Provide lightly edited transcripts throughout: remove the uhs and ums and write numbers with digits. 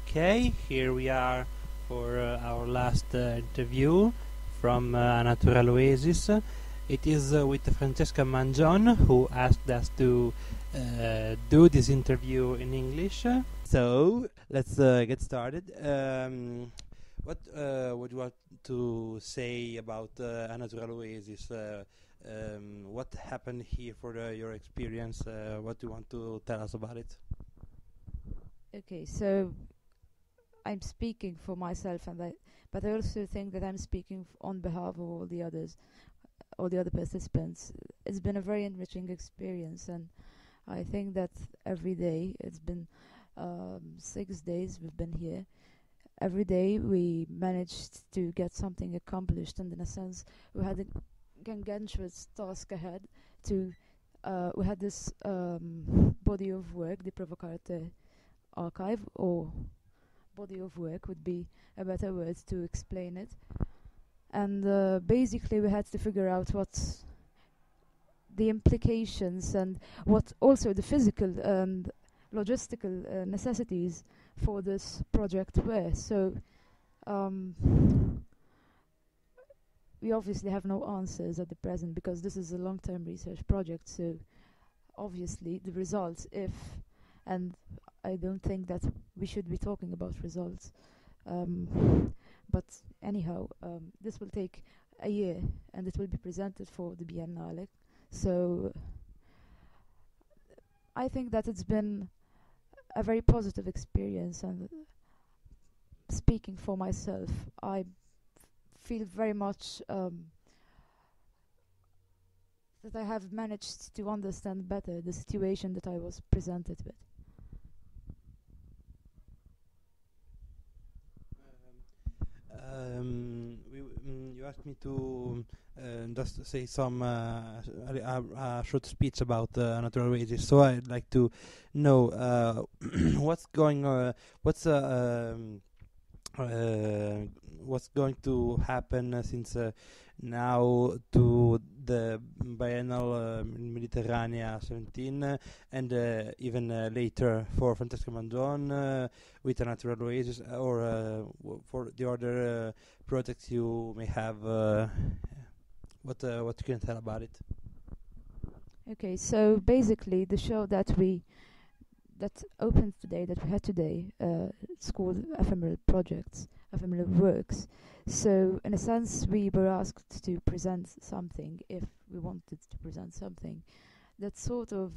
Okay, here we are for our last interview from Natural Oasis. It is with Francesca Mangion, who asked us to do this interview in English. So let's get started. What would you want to say about Natural Oasis? What happened here for your experience? What do you want to tell us about it? Okay, so I'm speaking for myself, but I also think that I'm speaking on behalf of all the others, all the other participants. It's been a very enriching experience, and I think that every day, it's been 6 days we've been here. Every day we managed to get something accomplished, and in a sense, we had a gargantuous task ahead. We had this body of work, the Provocarte archive, or body of work would be a better word to explain it. And basically we had to figure out what the implications and what also the physical and logistical necessities for this project were. So we obviously have no answers at the present, because this is a long-term research project, so obviously the results, and I don't think that we should be talking about results. But anyhow, this will take a year, and it will be presented for the Biennale. So I think that it's been a very positive experience, and speaking for myself, I feel very much that I have managed to understand better the situation that I was presented with. You asked me to just say some short speech about Natural Oasis. So I'd like to know what's going to happen since now to the biennial Mediterranea 17 and even later for Francesca Mangion with a Natural Oasis, or for the other projects you may have. What you can tell about it? Okay, so basically the show that opened today, that we had today, it's called Ephemeral Projects, Ephemeral Works. So in a sense, we were asked to present something, if we wanted to present something, that sort of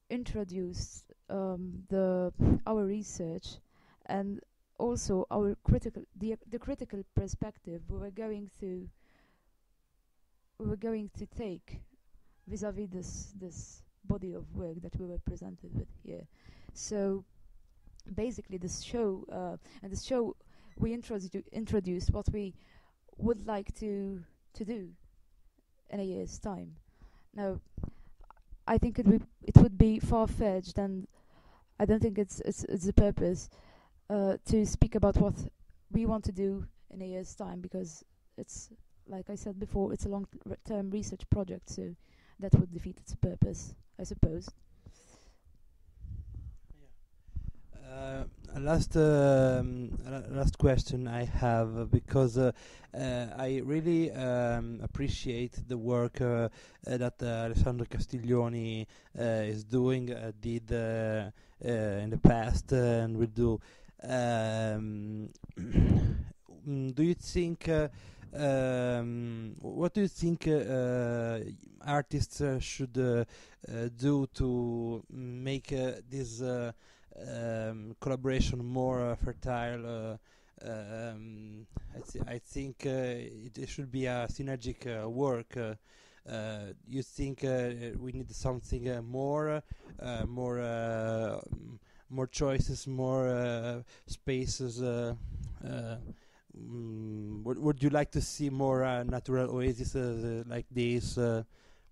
introduced our research, and also our the critical perspective we were going to take vis-a-vis this body of work that we were presented with here. So basically this show, we introduced what we would like to do in a year's time. Now, I think it would be far-fetched, and I don't think it's the purpose to speak about what we want to do in a year's time, because it's, like I said before, it's a long-term research project, so that would defeat its purpose, I suppose. Last question I have, because I really appreciate the work that Alessandro Castiglioni is doing, did in the past, and will do. Do you think? What do you think artists should do to make this collaboration more fertile? I think it should be a synergic work. You think we need something more choices, more spaces? Would you like to see more Natural Oasis like this?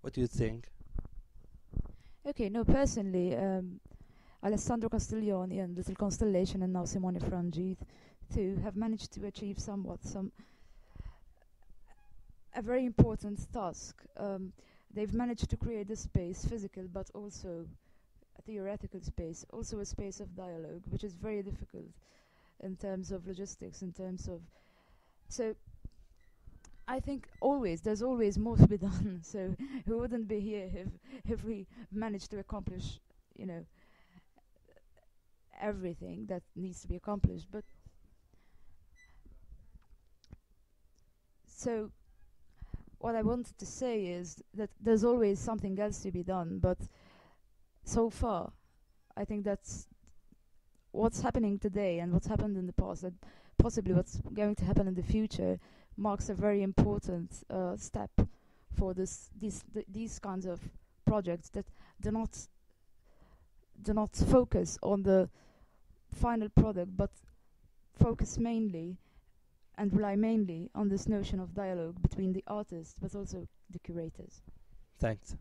What do you think? Okay, no, personally, Alessandro Castiglioni and Little Constellation, and now Simone Frangi too, have managed to achieve a very important task. They've managed to create a space, physical but also theoretical space, also a space of dialogue, which is very difficult in terms of logistics, in terms of... So I think there's always more to be done. So we wouldn't be here if we managed to accomplish, everything that needs to be accomplished. But so what I wanted to say is that there's always something else to be done, but so far I think that's what's happening today and what's happened in the past, and possibly what's going to happen in the future, marks a very important step for these kinds of projects that do not focus on the final product, but focus mainly and rely mainly on this notion of dialogue between the artists but also the curators. Thanks.